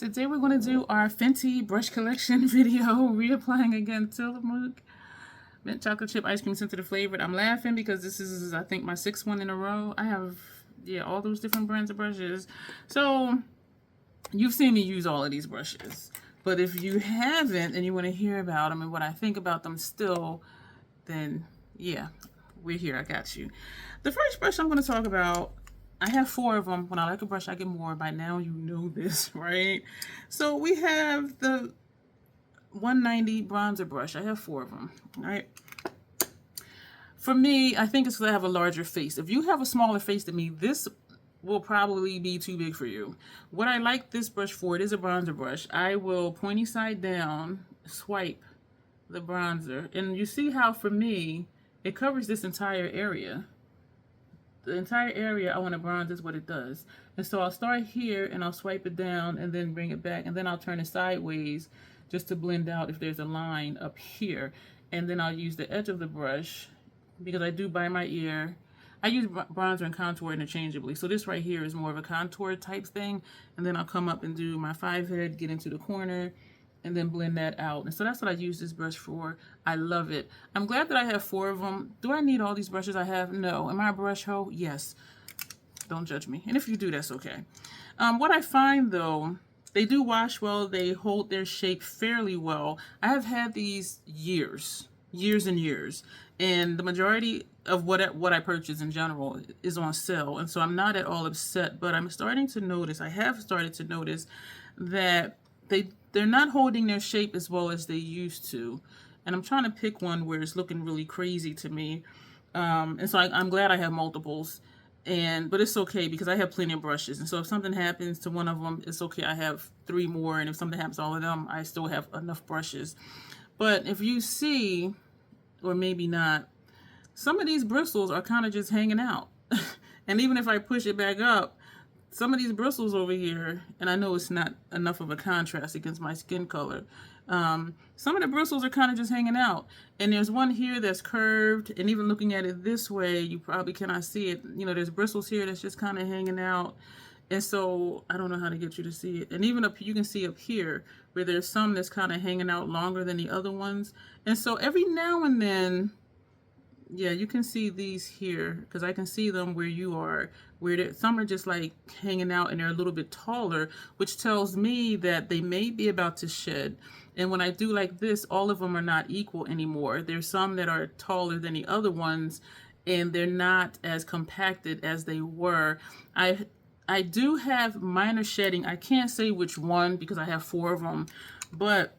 Today we're going to do our Fenty brush collection video, reapplying again Tillamook mint chocolate chip ice cream sensitive flavored. I'm laughing because this is, I think, my 6th one in a row. I have, all those different brands of brushes. So you've seen me use all of these brushes. But if you haven't and you want to hear about them and what I think about them still, then yeah, we're here. I got you. The first brush I'm going to talk about, I have 4 of them. When I like a brush, I get more. By now, you know this, right? So we have the 190 bronzer brush. I have 4 of them, right? For me, I think it's because I have a larger face. If you have a smaller face than me, this will probably be too big for you. What I like this brush for, it is a bronzer brush. I will pointy side down, swipe the bronzer. And you see how, for me, it covers this entire area. The entire area I want to bronze is what it does. And so I'll start here and I'll swipe it down and then bring it back, and then I'll turn it sideways just to blend out if there's a line up here. And then I'll use the edge of the brush, because I do by my ear. I use bronzer and contour interchangeably. So this right here is more of a contour type thing. And then I'll come up and do my 5 head, get into the corner, and then blend that out. And so that's what I use this brush for. I love it. I'm glad that I have 4 of them. Do I need all these brushes I have? No. Am I a brush hoe? Yes. Don't judge me. And if you do, that's okay. What I find though, they do wash well. They hold their shape fairly well. I have had these years and years. And the majority of what I purchase in general is on sale. And so I'm not at all upset, but I'm starting to notice, I have started to notice that they're not holding their shape as well as they used to. And I'm trying to pick one where it's looking really crazy to me. And so I'm glad I have multiples. But it's okay because I have plenty of brushes. And so if something happens to one of them, it's okay. I have 3 more. And if something happens to all of them, I still have enough brushes. But if you see, or maybe not, some of these bristles are kind of just hanging out. And even if I push it back up, some of these bristles over here, and I know it's not enough of a contrast against my skin color, some of the bristles are kind of just hanging out. And there's one here that's curved, and even looking at it this way, you probably cannot see it. You know, there's bristles here that's just kind of hanging out. And so I don't know how to get you to see it. And even up, you can see up here where there's some that's kind of hanging out longer than the other ones. And so every now and then, yeah, you can see these here, because I can see them where you are, where some are just like hanging out and they're a little bit taller, which tells me that they may be about to shed. And when I do like this, all of them are not equal anymore. There's some that are taller than the other ones, and they're not as compacted as they were. I do have minor shedding. I can't say which one because I have 4 of them, but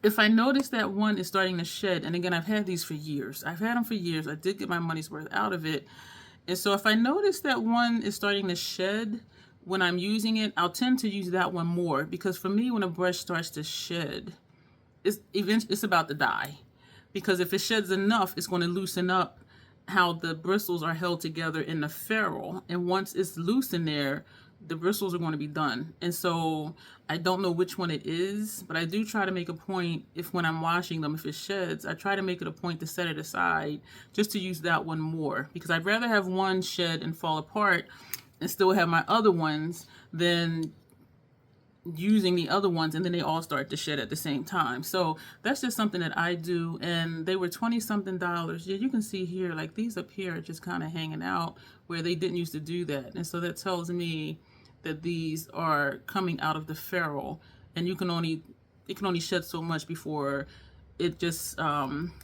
if I notice that one is starting to shed, and again, I've had these for years. I've had them for years. I did get my money's worth out of it. And so if I notice that one is starting to shed when I'm using it, I'll tend to use that one more, because for me, when a brush starts to shed, it's about to die. Because if it sheds enough, it's going to loosen up how the bristles are held together in the ferrule. And once it's loose in there, the bristles are going to be done. And so I don't know which one it is, but I do try to make a point, if when I'm washing them, if it sheds, I try to make it a point to set it aside just to use that one more, because I'd rather have one shed and fall apart and still have my other ones than using the other ones and then they all start to shed at the same time. So that's just something that I do. And they were $20-something. Yeah, you can see here, like these up here are just kind of hanging out where they didn't used to do that. And so that tells me that these are coming out of the ferrule, and it can only shed so much before it just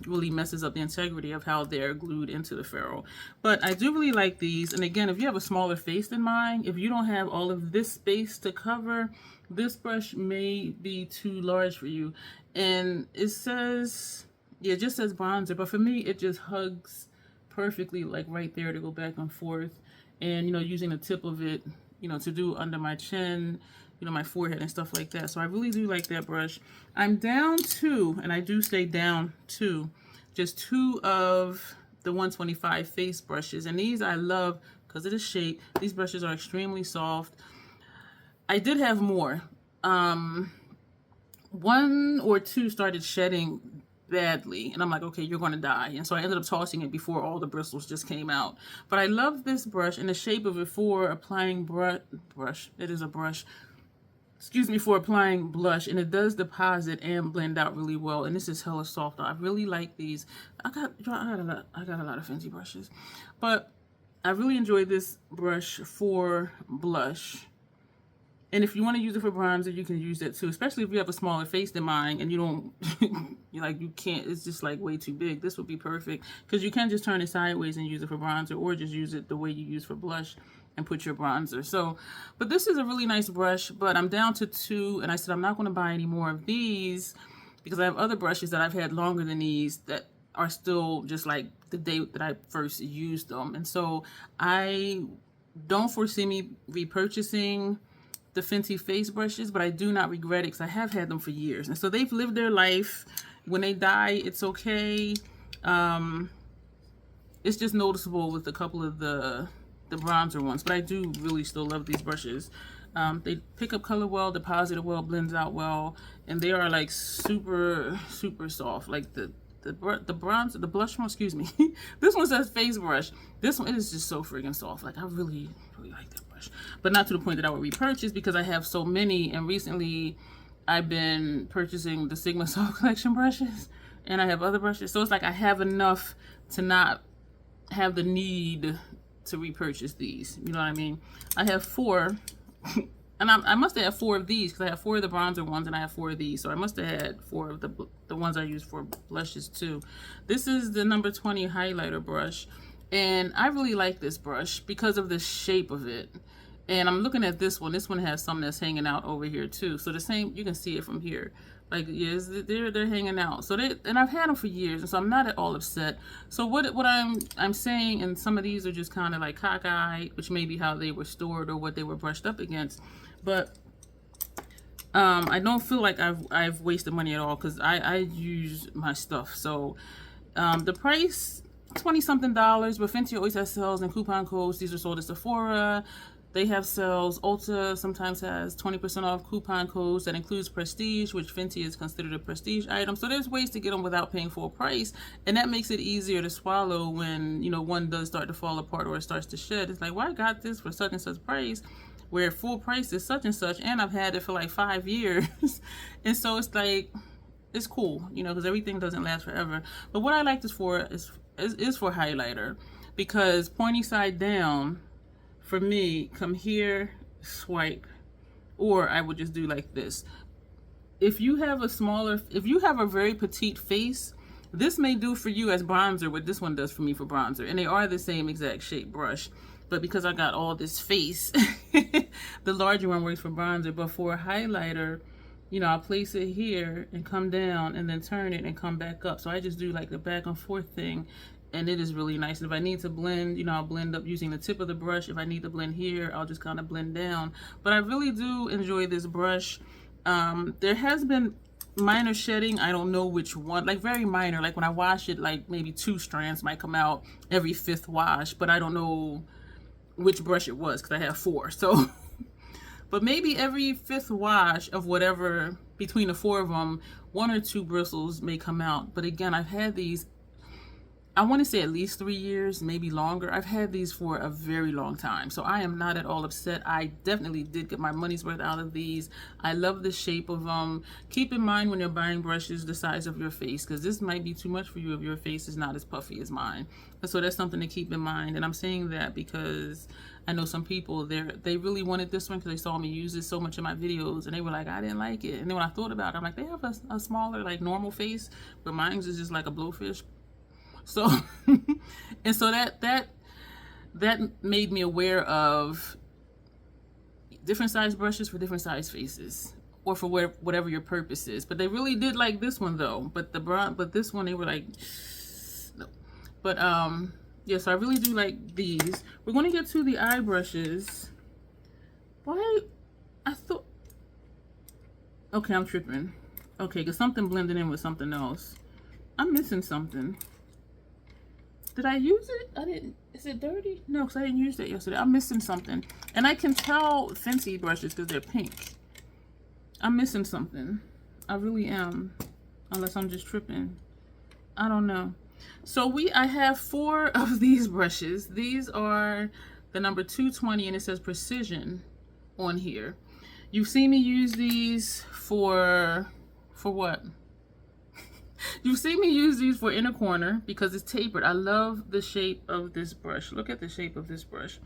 really messes up the integrity of how they're glued into the ferrule. But I do really like these. And again, if you have a smaller face than mine, if you don't have all of this space to cover, this brush may be too large for you. And it says, yeah, it just says bronzer, but for me, it just hugs perfectly, like right there, to go back and forth. And, you know, using the tip of it, you know, to do under my chin, you know, my forehead and stuff like that. So I really do like that brush. I'm down to, and I do stay down to, just 2 of the 125 face brushes. And these I love because of the shape. These brushes are extremely soft. I did have more. 1 or 2 started shedding badly, and I'm like, okay, you're going to die. And so I ended up tossing it before all the bristles just came out. But I love this brush and the shape of it for applying brush. It is a brush excuse me, for applying blush, and it does deposit and blend out really well. And this is hella soft. I really like these. I got a lot of Fenty brushes, but I really enjoy this brush for blush. And if you want to use it for bronzer, you can use that too, especially if you have a smaller face than mine and you don't, you can't, it's just like way too big. This would be perfect because you can just turn it sideways and use it for bronzer, or just use it the way you use for blush and put your bronzer. So, but this is a really nice brush, but I'm down to 2, and I said I'm not going to buy any more of these because I have other brushes that I've had longer than these that are still just like the day that I first used them. And so I don't foresee me repurchasing the Fenty face brushes, but I do not regret it because I have had them for years. And so they've lived their life. When they die, it's okay. It's just noticeable with a couple of the bronzer ones, but I do really still love these brushes. They pick up color well, deposit it well, blends out well, and they are like super, super soft. Like the blush one, excuse me. This one says face brush. This one, it is just so freaking soft. Like I really, really like that brush, but not to the point that I would repurchase because I have so many. And recently, I've been purchasing the Sigma Soft Collection brushes, and I have other brushes. So it's like I have enough to not have the need to repurchase these. You know what I mean? I have 4. And I must have had 4 of these because I have 4 of the bronzer ones and I have 4 of these. So I must have had 4 of the ones I use for blushes too. This is the number 20 highlighter brush. And I really like this brush because of the shape of it. And I'm looking at this one. This one has some that's hanging out over here too. So the same, you can see it from here. Like, yes, they're hanging out. So and I've had them for years, and so I'm not at all upset. So what I'm saying, and some of these are just kind of like cockeyed, which may be how they were stored or what they were brushed up against. But I don't feel like I've wasted money at all because I use my stuff. So the price, $20-something, but Fenty always has sales and coupon codes. These are sold at Sephora. They have sales. Ulta sometimes has 20% off coupon codes that includes prestige, which Fenty is considered a prestige item. So there's ways to get them without paying full price, and that makes it easier to swallow when, you know, one does start to fall apart or it starts to shed. It's like, well, I got this for such and such price, where full price is such and such, and I've had it for like 5 years. And so it's like, it's cool, you know, because everything doesn't last forever. But what I like this for is for highlighter, because pointy side down, for me, come here, swipe, or I would just do like this. If you have a very petite face, this may do for you as bronzer what this one does for me for bronzer. And they are the same exact shape brush. But because I got all this face, the larger one works for bronzer. But for a highlighter, you know, I'll place it here and come down and then turn it and come back up. So I just do like the back and forth thing. And it is really nice. And if I need to blend, you know, I'll blend up using the tip of the brush. If I need to blend here, I'll just kind of blend down. But I really do enjoy this brush. There has been minor shedding. I don't know which one, like very minor. Like when I wash it, like maybe 2 strands might come out every 5th wash. But I don't know which brush it was because I have 4. So, but maybe every 5th wash of whatever, between the 4 of them, 1 or 2 bristles may come out. But again, I've had these, I want to say at least 3 years, maybe longer. I've had these for a very long time. So I am not at all upset. I definitely did get my money's worth out of these. I love the shape of them. Keep in mind when you're buying brushes, the size of your face, because this might be too much for you if your face is not as puffy as mine. So that's something to keep in mind. And I'm saying that because I know some people, they really wanted this one because they saw me use it so much in my videos, and they were like, I didn't like it. And then when I thought about it, I'm like, they have a smaller, like normal face, but mine's is just like a blowfish. So, and so that made me aware of different size brushes for different size faces, or for whatever your purpose is. But they really did like this one though. But this one, they were like, no. But yeah, so I really do like these. We're going to get to the eye brushes. Why? I thought, okay, I'm tripping. Okay, because something blended in with something else. I'm missing something. Did I use it? I didn't. Is it dirty? No, because I didn't use that yesterday. I'm missing something. And I can tell Fenty brushes because they're pink. I'm missing something. I really am. Unless I'm just tripping. I don't know. So I have 4 of these brushes. These are the number 220, and it says Precision on here. You've seen me use these for what? You've seen me use these for inner corner because it's tapered. I love the shape of this brush. Look at the shape of this brush.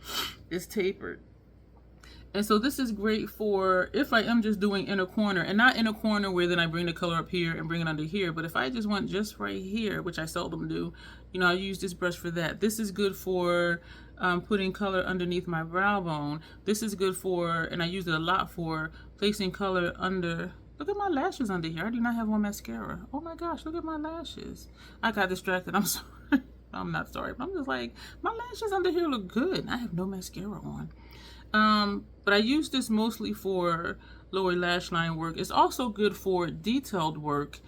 It's tapered. And so this is great for if I am just doing inner corner, and not inner corner where then I bring the color up here and bring it under here, but if I just want just right here, which I seldom do, you know, I use this brush for that. This is good for putting color underneath my brow bone. This is good for, and I use it a lot for placing color under. Look at my lashes under here. I do not have on mascara. Oh my gosh, look at my lashes. I got distracted. I'm sorry. I'm not sorry, but I'm just like, my lashes under here look good. I have no mascara on. But I use this mostly for lower lash line work. It's also good for detailed work.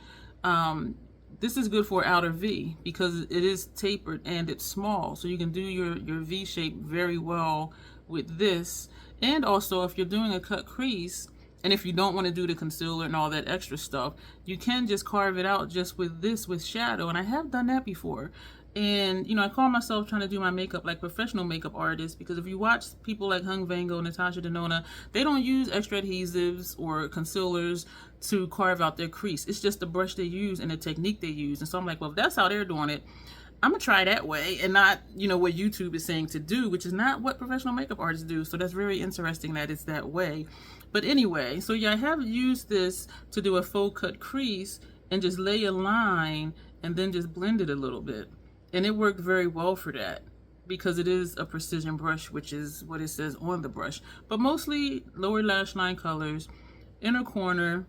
This is good for outer V because it is tapered and it's small. So you can do your V shape very well with this. And also if you're doing a cut crease, and if you don't want to do the concealer and all that extra stuff, you can just carve it out just with this, with shadow. And I have done that before. And, you know, I call myself trying to do my makeup like professional makeup artists, because if you watch people like Hung Vango, Natasha Denona, they don't use extra adhesives or concealers to carve out their crease. It's just the brush they use and the technique they use. And so I'm like, well, if that's how they're doing it, I'm gonna try that way and not, you know, what YouTube is saying to do, which is not what professional makeup artists do. So that's very interesting that it's that way. But anyway, so yeah, I have used this to do a faux cut crease and just lay a line and then just blend it a little bit. And it worked very well for that because it is a precision brush, which is what it says on the brush. But mostly lower lash line colors, inner corner,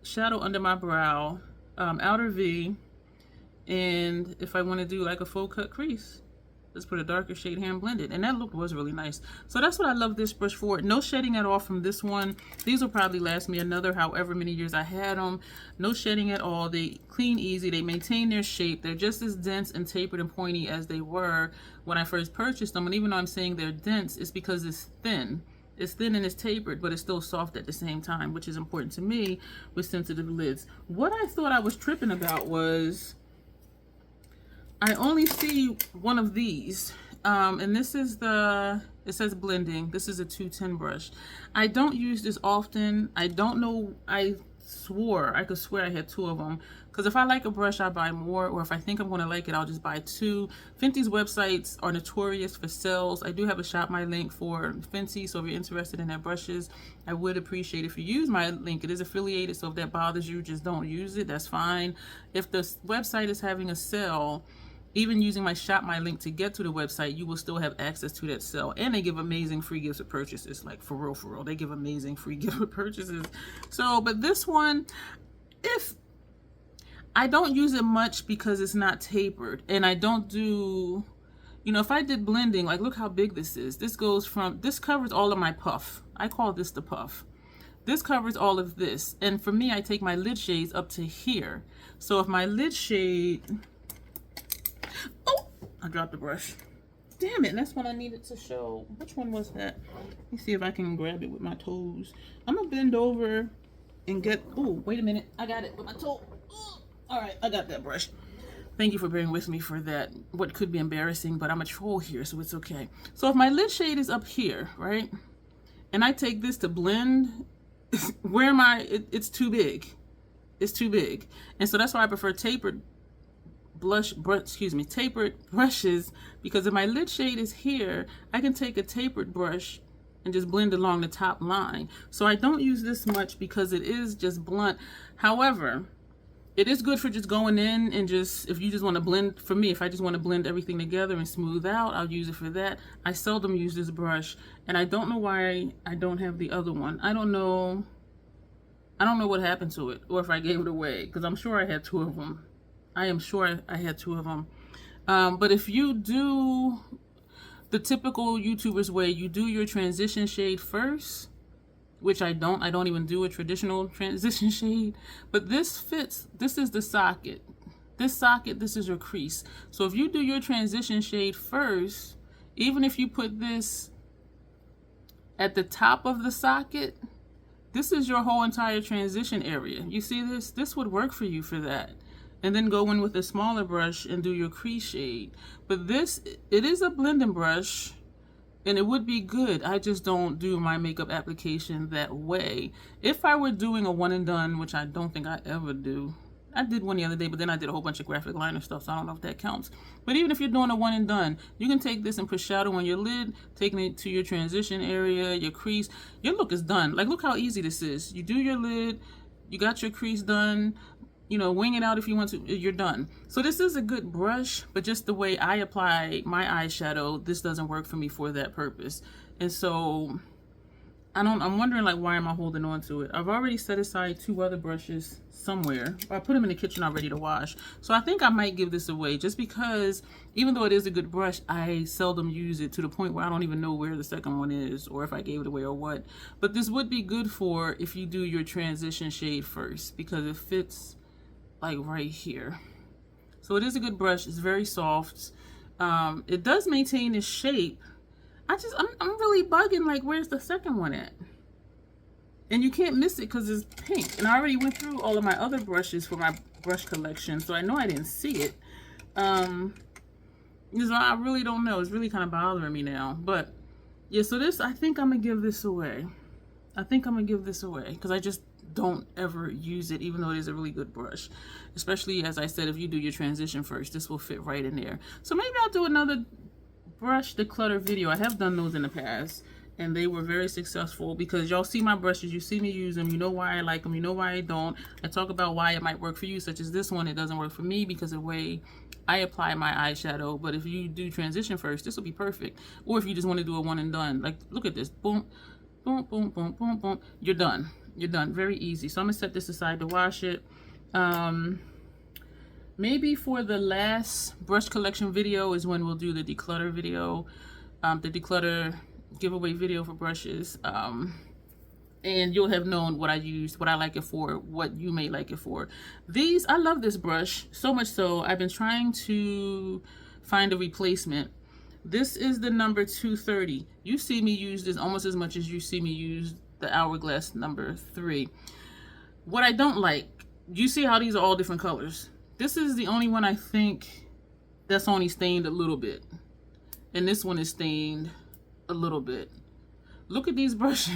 shadow under my brow, outer V, and if I want to do like a full cut crease, let's put a darker shade here and blend it. And that look was really nice. So that's what I love this brush for. No shedding at all from this one. These will probably last me another however many years I had them. No shedding at all. They clean easy. They maintain their shape. They're just as dense and tapered and pointy as they were when I first purchased them. And even though I'm saying they're dense, it's because it's thin. It's thin and it's tapered, but it's still soft at the same time, which is important to me with sensitive lids. What I thought I was tripping about was I only see one of these, and this is it says blending. This is a 210 brush. I don't use this often. I don't know, I could swear I had two of them, because if I like a brush, I buy more, or if I think I'm going to like it, I'll just buy two. Fenty's websites are notorious for sales. I do have a shop my link for Fenty, so if you're interested in their brushes, I would appreciate if you use my link. It is affiliated, so if that bothers you, just don't use it. That's fine. If the website is having a sale, even using my shop my link to get to the website, you will still have access to that sale. And they give amazing free gifts with purchases. Like for real, they give amazing free gift with purchases. So, but this one, if I don't use it much because it's not tapered, and I don't do, you know, if I did blending, like look how big this is. This covers all of my puff. I call this the puff. This covers all of this. And for me, I take my lid shades up to here. So if my lid shade, oh, I dropped the brush. Damn it, that's what I needed to show. Which one was that? Let me see if I can grab it with my toes. I'm gonna bend over and get, oh, wait a minute. I got it with my toe. All right, I got that brush. Thank you for bearing with me for that. What could be embarrassing, but I'm a troll here, so it's okay. So if my lid shade is up here, right? And I take this to blend, where am I? It's too big. It's too big. And so that's why I prefer tapered tapered brushes, because if my lid shade is here, I can take a tapered brush and just blend along the top line. So I don't use this much because it is just blunt. However, it is good for just going in and just, if you just want to blend, for me, if I just want to blend everything together and smooth out, I'll use it for that. I seldom use this brush, and I don't know why I don't have the other one. I don't know what happened to it, or if I gave it away, because I'm sure I had two of them. I am sure I had two of them. But if you do the typical YouTuber's way, you do your transition shade first, which I don't even do a traditional transition shade. But this fits, this is the socket. This socket, this is your crease. So if you do your transition shade first, even if you put this at the top of the socket, this is your whole entire transition area. You see this? This would work for you for that. And then go in with a smaller brush and do your crease shade. But this, it is a blending brush, And it would be good. I just don't do my makeup application that way. If I were doing a one and done, which I don't think I ever do. I did one the other day, but then I did a whole bunch of graphic liner stuff, so I don't know if that counts. But even if you're doing a one and done, you can take this and put shadow on your lid, taking it to your transition area, your crease. Your look is done. Like, look how easy this is. You do your lid, you got your crease done, you know, wing it out if you want to, you're done. So this is a good brush, but just the way I apply my eyeshadow, this doesn't work for me for that purpose. And so I'm wondering, like, why am I holding on to it? I've already set aside 2 other brushes somewhere. I put them in the kitchen already to wash. So I think I might give this away just because even though it is a good brush, I seldom use it to the point where I don't even know where the second one is or if I gave it away or what. But this would be good for if you do your transition shade first because it fits like right here. So it is a good brush. It's very soft. It does maintain its shape. I'm really bugging, like, where's the second one at? And you can't miss it because it's pink. And I already went through all of my other brushes for my brush collection, so I know I didn't see it. So I really don't know. It's really kind of bothering me now. But yeah, so this, I think I'm gonna give this away. I think I'm gonna give this away because I just don't ever use it, even though it is a really good brush. Especially, as I said, if you do your transition first, this will fit right in there. So maybe I'll do another brush declutter video. I have done those in the past and they were very successful because y'all see my brushes, you see me use them, you know why I like them, you know why I don't. I talk about why it might work for you, such as this one. It doesn't work for me because of the way I apply my eyeshadow, but if you do transition first, this will be perfect. Or if you just want to do a one and done, like, look at this, boom, boom, boom, boom, boom, boom, you're done. You're done. Very easy. So I'm gonna set this aside to wash it. Maybe for the last brush collection video is when we'll do the declutter video, the declutter giveaway video for brushes. And you'll have known what I used, what I like it for, what you may like it for. These, I love this brush so much so I've been trying to find a replacement. This is the number 230. You see me use this almost as much as you see me use the Hourglass number 3. What I don't like, you see how these are all different colors. This is the only one I think that's only stained a little bit. And this one is stained a little bit. Look at these brushes.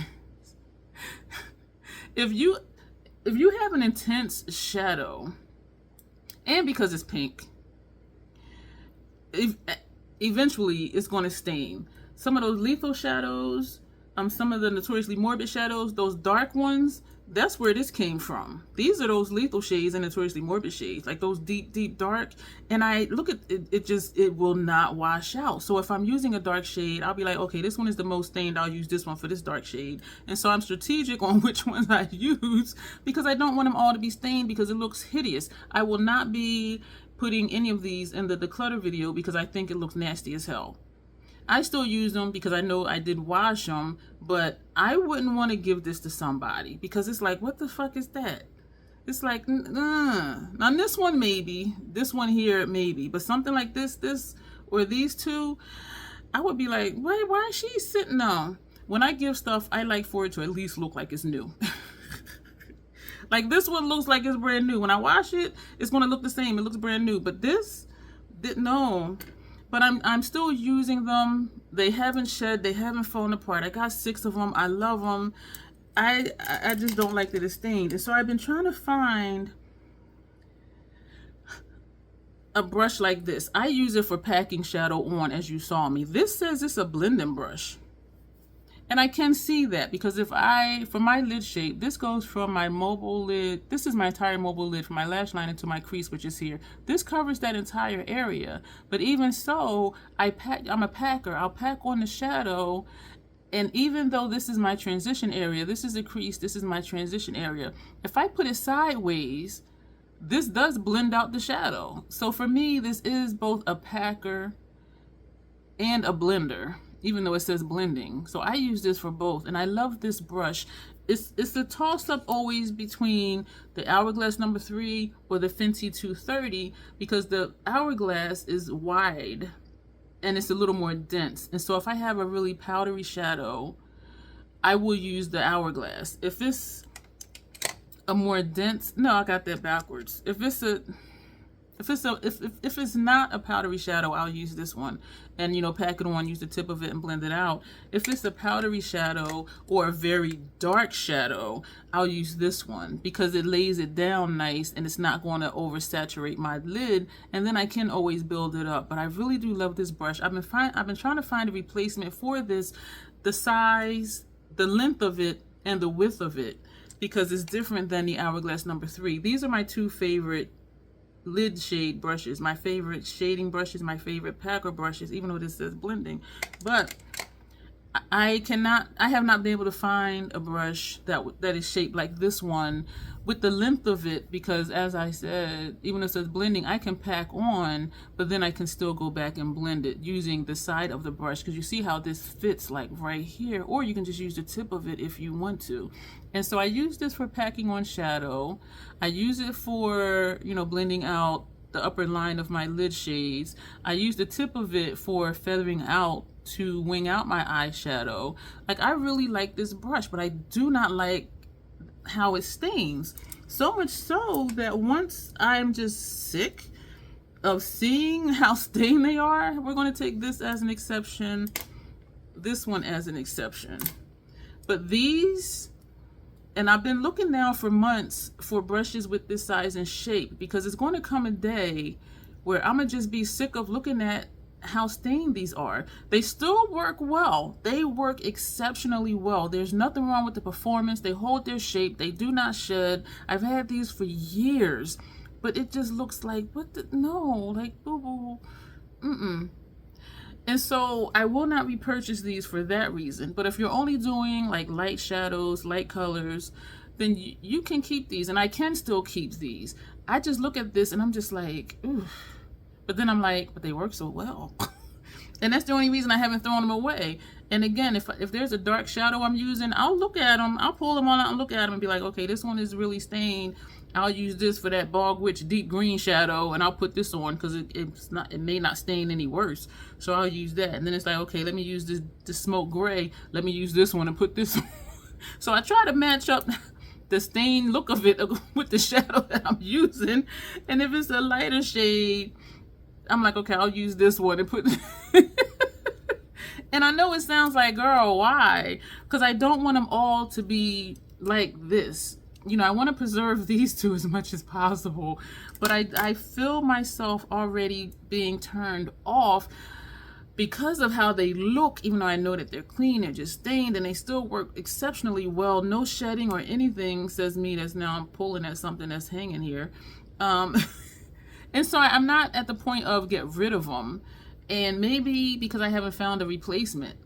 If you have an intense shadow, and because it's pink, eventually it's going to stain. Some of those lethal shadows, some of the notoriously morbid shadows, those dark ones, that's where this came from. These are those lethal shades and notoriously morbid shades, like those deep, deep dark. And I look at it, it will not wash out. So if I'm using a dark shade, I'll be like, okay, this one is the most stained. I'll use this one for this dark shade. And so I'm strategic on which ones I use because I don't want them all to be stained because it looks hideous. I will not be putting any of these in the declutter video because I think it looks nasty as hell. I still use them because I know I did wash them, but I wouldn't want to give this to somebody because it's like, what the fuck is that? It's like, now this one maybe, this one here maybe, but something like this, or these two, I would be like, why is she sitting on? When I give stuff, I like for it to at least look like it's new. Like this one looks like it's brand new. When I wash it, it's going to look the same. It looks brand new, but this, no. But I'm still using them. They haven't shed. They haven't fallen apart. I got 6 of them. I love them. I just don't like that it's stained. And so I've been trying to find a brush like this. I use it for packing shadow on, as you saw me. This says it's a blending brush. And I can see that because for my lid shape, this goes from my mobile lid. This is my entire mobile lid from my lash line into my crease, which is here. This covers that entire area. But even so, I'm a packer. I'll pack on the shadow. And even though this is my transition area, this is a crease, this is my transition area. If I put it sideways, this does blend out the shadow. So for me, this is both a packer and a blender, even though it says blending. So I use this for both, and I love this brush. It's a toss-up always between the Hourglass number 3 or the Fenty 230 because the Hourglass is wide and it's a little more dense. And so if I have a really powdery shadow, I will use the Hourglass. If it's a more dense, no, I got that backwards. If it's if it's not a powdery shadow, I'll use this one and, you know, pack it on, use the tip of it and blend it out. If it's a powdery shadow or a very dark shadow, I'll use this one because it lays it down nice and it's not going to oversaturate my lid, and then I can always build it up. But I really do love this brush. I've been trying to find a replacement for this, the size, the length of it, and the width of it, because it's different than the Hourglass number 3. These are my two favorite lid shade brushes, my favorite shading brushes, my favorite packer brushes, even though this says blending. But I have not been able to find a brush that is shaped like this one with the length of it, because as I said, even though it says blending, I can pack on, but then I can still go back and blend it using the side of the brush, because you see how this fits like right here, or you can just use the tip of it if you want to. And so I use this for packing on shadow. I use it for, you know, blending out the upper line of my lid shades. I use the tip of it for feathering out to wing out my eyeshadow. Like, I really like this brush, but I do not like how it stains. So much so that once I'm just sick of seeing how stained they are, we're going to take this as an exception, this one as an exception. But these, and I've been looking now for months for brushes with this size and shape, because it's going to come a day where I'm going to just be sick of looking at how stained these are. They still work well. They work exceptionally well. There's nothing wrong with the performance. They hold their shape. They do not shed. I've had these for years, but it just looks like, what the, no, like, boo-boo, And so I will not repurchase these for that reason. But if you're only doing like light shadows, light colors, then you can keep these, and I can still keep these. I just look at this and I'm just like, ooh. But then I'm like, but they work so well. And that's the only reason I haven't thrown them away. And again, if there's a dark shadow I'm using, I'll look at them. I'll pull them all out and look at them and be like, okay, this one is really stained. I'll use this for that Bog Witch deep green shadow, and I'll put this on because it may not stain any worse. So I'll use that. And then it's like, okay, let me use this smoke gray. Let me use this one and put this on. So I try to match up the stain look of it with the shadow that I'm using. And if it's a lighter shade, I'm like, okay, I'll use this one and put and I know it sounds like, girl, why? Because I don't want them all to be like this. You know, I want to preserve these two as much as possible, but I feel myself already being turned off because of how they look. Even though I know that they're clean, they're just stained, and they still work exceptionally well. No shedding or anything, says me that's now I'm pulling at something that's hanging here. And so I'm not at the point of get rid of them. And maybe because I haven't found a replacement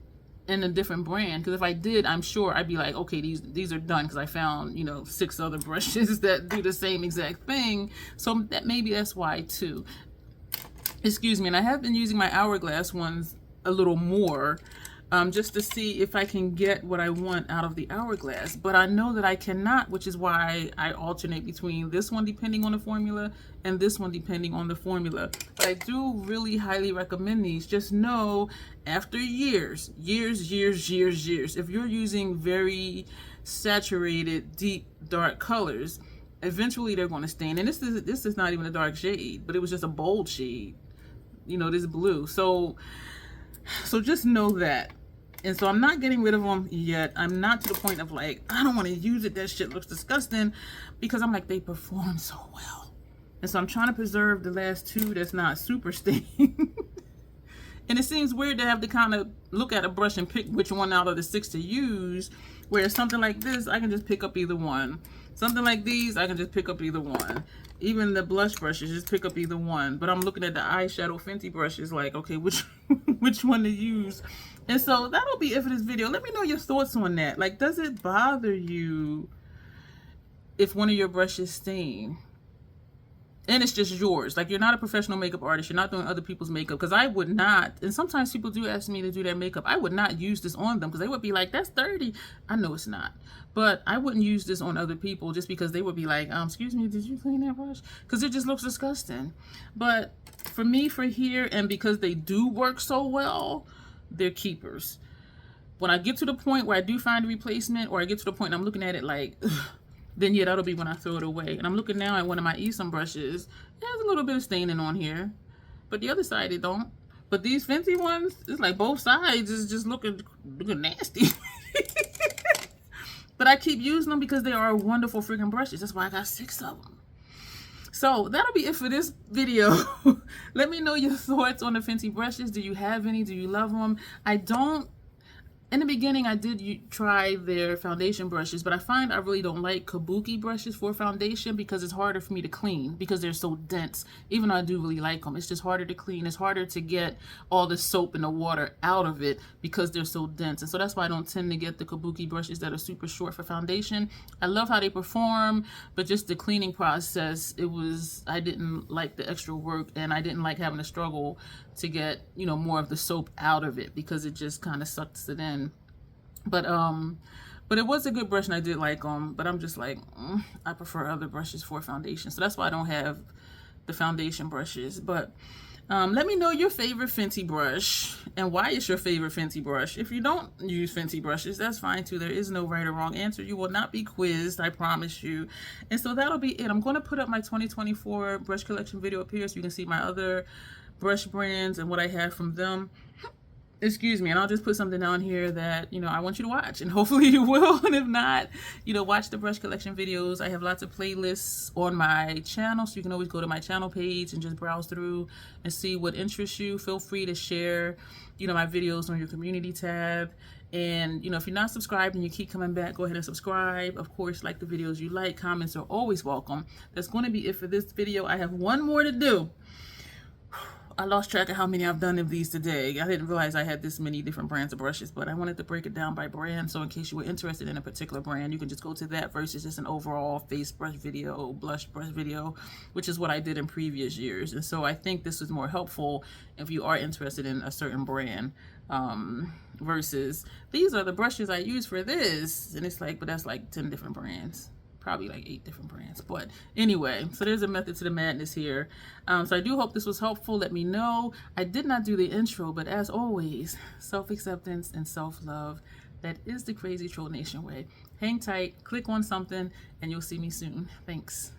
in a different brand, because if I did, I'm sure I'd be like, okay, these are done, because I found, you know, 6 other brushes that do the same exact thing. So that maybe that's why too. Excuse me. And I have been using my Hourglass ones a little more, just to see if I can get what I want out of the Hourglass. But I know that I cannot, which is why I alternate between this one depending on the formula and this one depending on the formula. But I do really highly recommend these. Just know, after years, if you're using very saturated, deep, dark colors, eventually they're going to stain. And this is not even a dark shade, but it was just a bold shade, you know, this blue. So just know that. And so I'm not getting rid of them yet. I'm not to the point of like, I don't want to use it, that shit looks disgusting, because I'm like, they perform so well. And so I'm trying to preserve the last 2 that's not super stained. And it seems weird to have to kind of look at a brush and pick which one out of the 6 to use, whereas something like this, I can just pick up either one. Something like these, I can just pick up either one. Even the blush brushes, just pick up either one. But I'm looking at the eyeshadow Fenty brushes like, okay, which one to use? And so that'll be it for this video. Let me know your thoughts on that. Like, does it bother you if one of your brushes stain? And it's just yours. Like, you're not a professional makeup artist. You're not doing other people's makeup. Because I would not, and sometimes people do ask me to do their makeup. I would not use this on them because they would be like, that's dirty. I know it's not. But I wouldn't use this on other people just because they would be like, excuse me, did you clean that brush? Because it just looks disgusting. But for me, for here, and because they do work so well, they're keepers. When I get to the point where I do find a replacement, or I get to the point and I'm looking at it like, ugh, then yeah, that'll be when I throw it away. And I'm looking now at one of my Esom brushes. It has a little bit of staining on here, but the other side it don't. But these Fenty ones, it's like both sides is just looking nasty. But I keep using them because they are wonderful freaking brushes. That's why I got 6 of them. So that'll be it for this video. Let me know your thoughts on the Fenty brushes. Do you have any? Do you love them? I don't. In the beginning, I did try their foundation brushes, but I find I really don't like kabuki brushes for foundation because it's harder for me to clean because they're so dense. Even though I do really like them, it's just harder to clean. It's harder to get all the soap and the water out of it because they're so dense. And so that's why I don't tend to get the kabuki brushes that are super short for foundation. I love how they perform, but just the cleaning process, I didn't like the extra work, and I didn't like having to struggle to get, you know, more of the soap out of it because it just kind of sucks it in. But it was a good brush and I did like them, but I'm just like, I prefer other brushes for foundation. So that's why I don't have the foundation brushes. But let me know your favorite Fenty brush and why it's your favorite Fenty brush. If you don't use Fenty brushes, that's fine too. There is no right or wrong answer. You will not be quizzed, I promise you. And so that'll be it. I'm going to put up my 2024 brush collection video up here so you can see my other brush brands and what I have from them. Excuse me, and I'll just put something down here that, you know, I want you to watch, and hopefully you will. And if not, you know, watch the brush collection videos. I have lots of playlists on my channel, so you can always go to my channel page and just browse through and see what interests you. Feel free to share, you know, my videos on your community tab. And, you know, if you're not subscribed and you keep coming back, go ahead and subscribe. Of course, like the videos you like. Comments are always welcome. That's going to be it for this video. I have one more to do. I lost track of how many I've done of these today. I didn't realize I had this many different brands of brushes, but I wanted to break it down by brand. So in case you were interested in a particular brand, you can just go to that versus just an overall face brush video, blush brush video, which is what I did in previous years. And so I think this is more helpful if you are interested in a certain brand versus these are the brushes I use for this. And it's like, but that's like 10 different brands. Probably like 8 different brands. But anyway, so there's a method to the madness here. So I do hope this was helpful. Let me know. I did not do the intro, but as always, self-acceptance and self-love. That is the Crazy Troll Nation way. Hang tight, click on something, and you'll see me soon. Thanks.